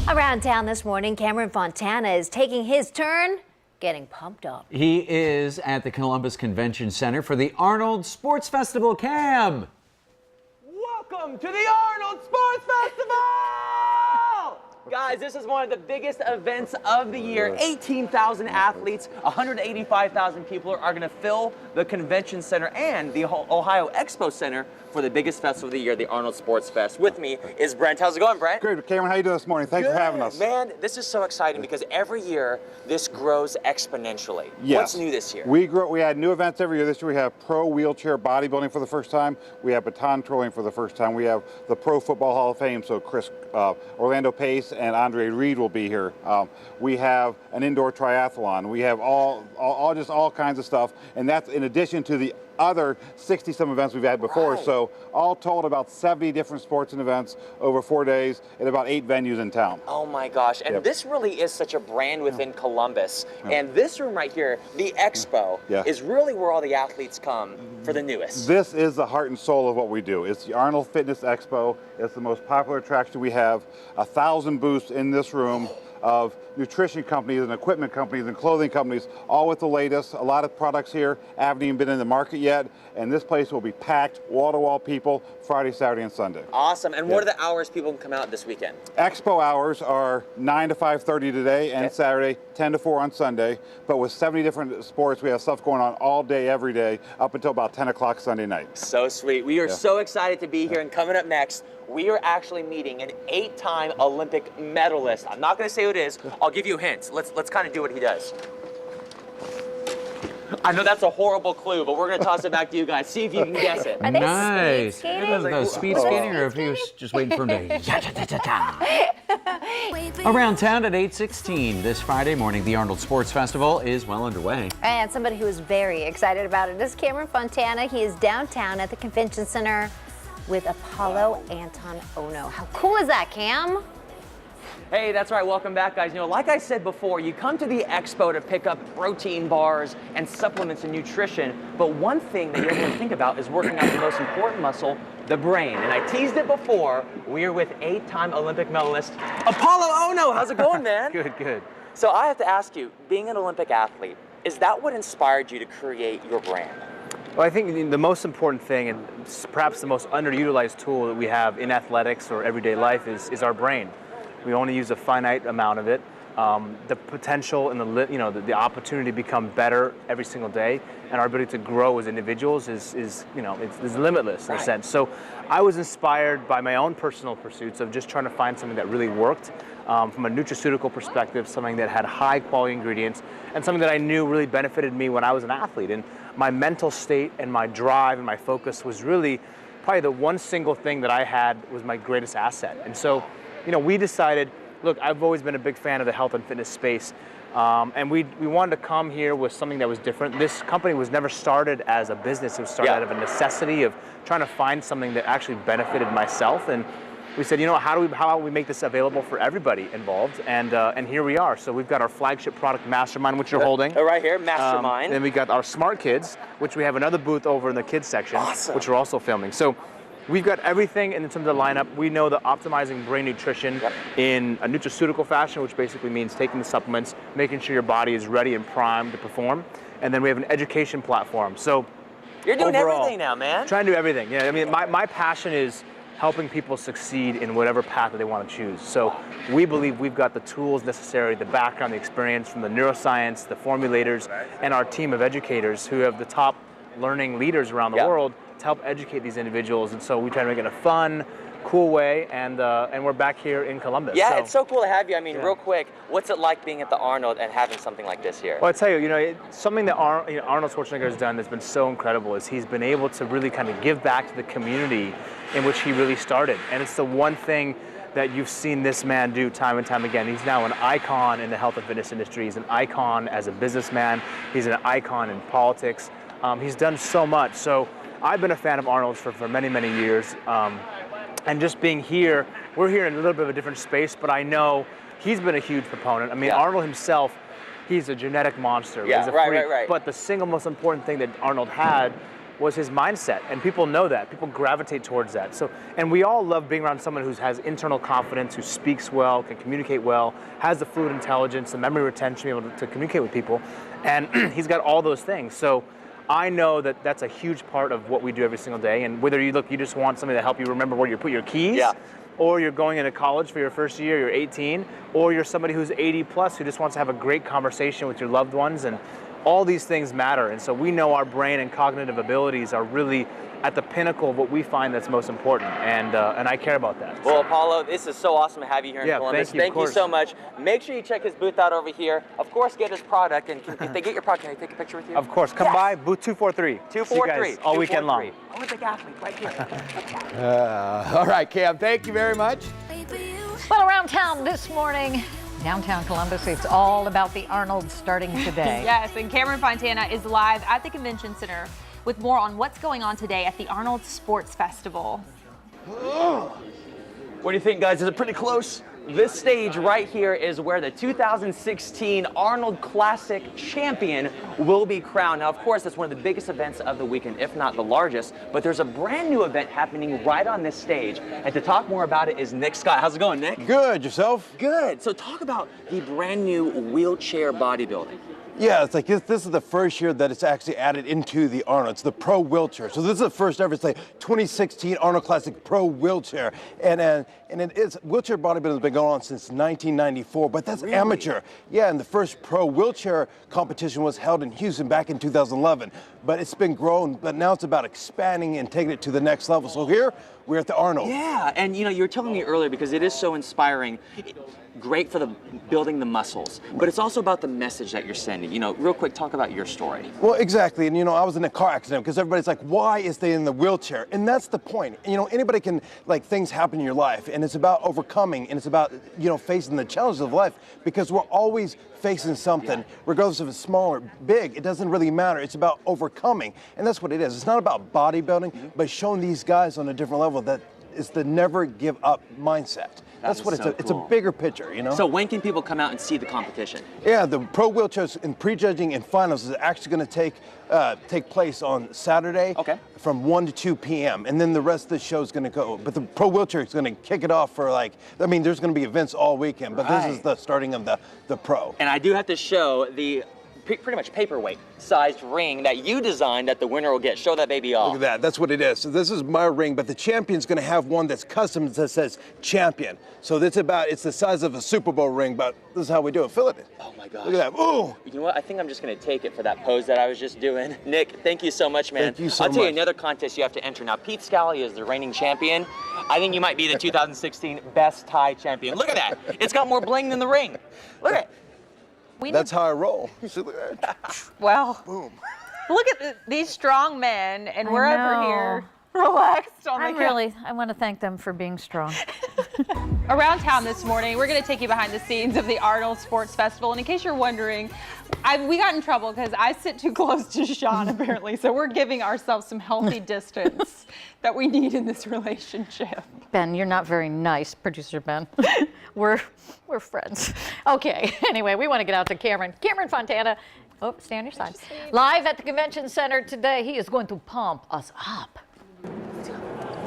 Around town this morning, Cameron Fontana is taking his turn getting pumped up. He is at the Columbus Convention Center for the Arnold Sports Festival. Cam! Welcome to the Arnold Sports Festival! Guys, this is one of the biggest events of the year. 18,000 athletes, 185,000 people are going to fill the convention center and the Ohio Expo Center for the biggest festival of the year, the Arnold Sports Fest. With me is Brent. How's it going, Brent? Great. Cameron, how you doing this morning? Thanks for having us. Man, this is so exciting because every year this grows exponentially. Yes. What's new this year? We had new events every year. This year we have pro wheelchair bodybuilding for the first time. We have baton twirling for the first time. We have the Pro Football Hall of Fame, so Orlando Pace and Andre Reed will be here. We have an indoor triathlon. We have all kinds of stuff, and that's in addition to the other 60-some events we've had before. Right. So all told, about 70 different sports and events over 4 days at about 8 venues in town. Oh my gosh, and this really is such a brand within Columbus. And this room right here, the Expo, is really where all the athletes come for the newest. This is the heart and soul of what we do. It's the Arnold Fitness Expo. It's the most popular attraction we have. 1,000 booths in this room of nutrition companies and equipment companies and clothing companies, all with the latest. A lot of products here haven't even been in the market yet, and this place will be packed, wall-to-wall people, Friday, Saturday, and Sunday. Awesome. And what are the hours people can come out this weekend? Expo hours are 9 to 5:30 today and Saturday, 10 to 4 on Sunday. But with 70 different sports, we have stuff going on all day, every day, up until about 10 o'clock Sunday night. So sweet. We are so excited to be here. And coming up next, we are actually meeting an 8-time Olympic medalist. I'm not going to say who it is. I'll give you hints. Let's kind of do what he does. I know that's a horrible clue, but we're going to toss it back to you guys. See if you can guess it. Are they Nice. speed skating? The speed skating, or if he was just waiting for him to... Around town at 8:16 this Friday morning, the Arnold Sports Festival is well underway. And somebody who is very excited about it is Cameron Fontana. He is downtown at the convention center with Apollo Anton Ono. How cool is that, Cam? Hey, that's right. Welcome back, guys. You know, like I said before, you come to the expo to pick up protein bars and supplements and nutrition, but one thing that you're going to think about is working out the most important muscle, the brain. And I teased it before. We are with 8-time Olympic medalist Apollo Ono. How's it going, man? Good, good. So I have to ask you, being an Olympic athlete, is that what inspired you to create your brand? Well, I think the most important thing, and perhaps the most underutilized tool that we have in athletics or everyday life is our brain. We only use a finite amount of it. The potential and the opportunity to become better every single day, and our ability to grow as individuals is limitless in a sense. So I was inspired by my own personal pursuits of just trying to find something that really worked from a nutraceutical perspective, something that had high quality ingredients, and something that I knew really benefited me when I was an athlete. And my mental state and my drive and my focus was really probably the one single thing that I had was my greatest asset. And so, we decided, look, I've always been a big fan of the health and fitness space, and we wanted to come here with something that was different. This company was never started as a business. It was started out of a necessity of trying to find something that actually benefited myself. And we said, how about we make this available for everybody involved? And here we are. So we've got our flagship product, Mastermind, which you're holding. Right here, Mastermind. Then we got our Smart Kids, which we have another booth over in the kids section, which we're also filming. So we've got everything in terms of the lineup. We know that optimizing brain nutrition in a nutraceutical fashion, which basically means taking the supplements, making sure your body is ready and primed to perform. And then we have an education platform. So you're doing overall, everything now, man. Trying to do everything. Yeah, I mean, my passion is helping people succeed in whatever path that they want to choose. So we believe we've got the tools necessary, the background, the experience from the neuroscience, the formulators, and our team of educators who have the top learning leaders around the world to help educate these individuals. And so we try to make it a fun, cool way, and we're back here in Columbus. Yeah, it's so cool to have you. I mean, real quick, what's it like being at the Arnold and having something like this here? Well, I tell you, something that Arnold Schwarzenegger has done that's been so incredible is he's been able to really kind of give back to the community in which he really started. And it's the one thing that you've seen this man do time and time again. He's now an icon in the health and fitness industry. He's an icon as a businessman. He's an icon in politics. He's done so much. So I've been a fan of Arnold's for many, many years. And just being here, we're here in a little bit of a different space, but I know he's been a huge proponent. I mean, Arnold himself, he's a genetic monster. He's a freak. But the single most important thing that Arnold had was his mindset, and people know that. People gravitate towards that. So, and we all love being around someone who has internal confidence, who speaks well, can communicate well, has the fluid intelligence, the memory retention, to be able to communicate with people, and he's got all those things. So I know that that's a huge part of what we do every single day. And whether you just want somebody to help you remember where you put your keys, or you're going into college for your first year, you're 18, or you're somebody who's 80 plus who just wants to have a great conversation with your loved ones, and all these things matter. And so we know our brain and cognitive abilities are really at the pinnacle of what we find that's most important, and I care about that. Well, Apollo, this is so awesome to have you here in Columbus. Thank you So much. Make sure you check his booth out over here. Of course, get his product, and if they get your product, can I take a picture with you? Of course, come by, booth 243. 243. All weekend long. Olympic athlete, right here. All right, Cam, thank you very much. Well, around town this morning, downtown Columbus, it's all about the Arnold starting today. Yes, and Cameron Fontana is live at the convention center with more on what's going on today at the Arnold Sports Festival. What do you think, guys? Is it pretty close? This stage right here is where the 2016 Arnold Classic champion will be crowned. Now, of course, it's one of the biggest events of the weekend, if not the largest, but there's a brand new event happening right on this stage. And to talk more about it is Nick Scott. How's it going, Nick? Good, yourself? Good. So talk about the brand new wheelchair bodybuilding. Yeah, it's like this is the first year that it's actually added into the Arnold. It's the Pro Wheelchair. So this is the first ever, it's like 2016 Arnold Classic Pro Wheelchair. And it is, wheelchair bodybuilding has been going on since 1994, but that's amateur. Yeah, and the first Pro Wheelchair competition was held in Houston back in 2011. But it's been growing, but now it's about expanding and taking it to the next level. So here, we're at the Arnold. Yeah, and you were telling me earlier, because it is so inspiring, great for the building the muscles, but it's also about the message that you're sending. Real quick, talk about your story. Well, exactly, and I was in a car accident because everybody's like, why is they in the wheelchair? And that's the point. Anybody can, things happen in your life, and it's about overcoming, and it's about, facing the challenges of life, because we're always facing something, regardless if it's small or big, it doesn't really matter. It's about overcoming, and that's what it is. It's not about bodybuilding, but showing these guys on a different level that is the never give up mindset. That's what it's a bigger picture, So when can people come out and see the competition? Yeah, the Pro Wheelchairs in prejudging and finals is actually going to take place on Saturday from 1 to 2 p.m. And then the rest of the show is going to go. But the Pro Wheelchair is going to kick it off for there's going to be events all weekend, but this is the starting of the Pro. And I do have to show the pretty much paperweight sized ring that you designed that the winner will get. Show that baby off. Look at that. That's what it is. So this is my ring, but the champion's going to have one that's custom that says champion. So it's the size of a Super Bowl ring, but this is how we do it. Feel it. Oh my gosh. Look at that. Ooh. You know what? I think I'm just going to take it for that pose that I was just doing. Nick, thank you so much, man. Thank you so much. I'll tell you another contest you have to enter. Now, Pete Scally is the reigning champion. I think you might be the 2016 best tie champion. Look at that. It's got more bling than the ring. Look at it. That's how I roll. Well, boom. Look at these strong men, and we're I over know. here relaxed on the I want to thank them for being strong. Around town this morning, we're going to take you behind the scenes of the Arnold Sports Festival. And in case you're wondering, we got in trouble because I sit too close to Sean, apparently. So we're giving ourselves some healthy distance that we need in this relationship. Ben, you're not very nice, producer Ben. We're friends. Okay, anyway, we want to get out to Cameron. Cameron Fontana, stay on your side. Live at the convention center today, he is going to pump us up.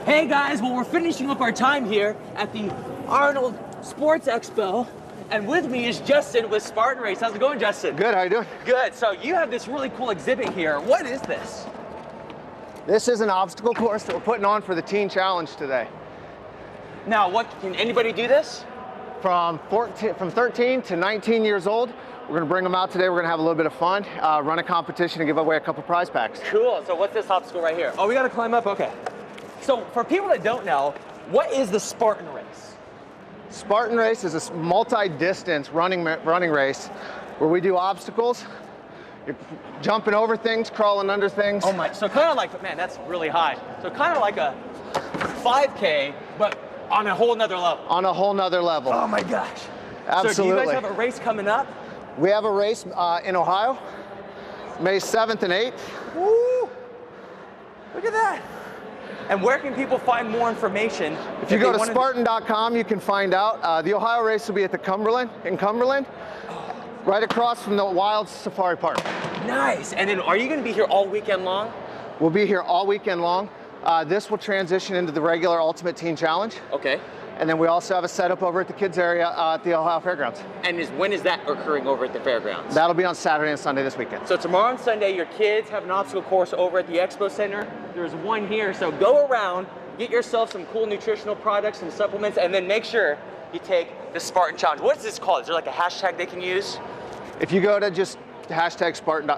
Hey guys, well, we're finishing up our time here at the Arnold Sports Expo. And with me is Justin with Spartan Race. How's it going, Justin? Good, how you doing? Good. So you have this really cool exhibit here. What is this? This is an obstacle course that we're putting on for the Teen Challenge today. Now, can anybody do this? From 13 to 19 years old, we're gonna bring them out today. We're gonna have a little bit of fun, run a competition and give away a couple prize packs. Cool. So what's this obstacle right here? Oh, we gotta climb up? Okay. So for people that don't know, what is the Spartan Race? Spartan Race is a multi-distance running race where we do obstacles. You're jumping over things, crawling under things. Oh my, so kind of like, man, that's really high. So kind of like a 5K, but on a whole nother level. On a whole nother level. Oh my gosh. Absolutely. So do you guys have a race coming up? We have a race in Ohio, May 7th and 8th. Woo! Look at that. And where can people find more information? If you go to Spartan.com, you can find out. The Ohio race will be at the Cumberland, right across from the Wild Safari Park. Nice. And then are you going to be here all weekend long? We'll be here all weekend long. This will transition into the regular Ultimate Teen Challenge. Okay. And then we also have a setup over at the kids area at the Ohio Fairgrounds. And when is that occurring over at the fairgrounds? That'll be on Saturday and Sunday this weekend. So tomorrow and Sunday, your kids have an obstacle course over at the Expo Center. There's one here, so go around, get yourself some cool nutritional products, some supplements, and then make sure you take the Spartan Challenge. What is this called? Is there like a hashtag they can use? If you go to just hashtag Spartan.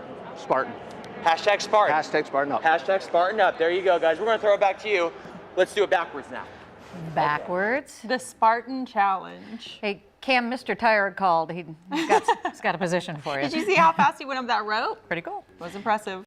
Hashtag Spartan. Hashtag Spartan up. Hashtag Spartan up. There you go, guys. We're gonna throw it back to you. Let's do it backwards now. Backwards. The Spartan Challenge. Hey, Cam, Mr. Tired called. He's got a position for you. Did you see how fast he went up that rope? Pretty cool. It was impressive.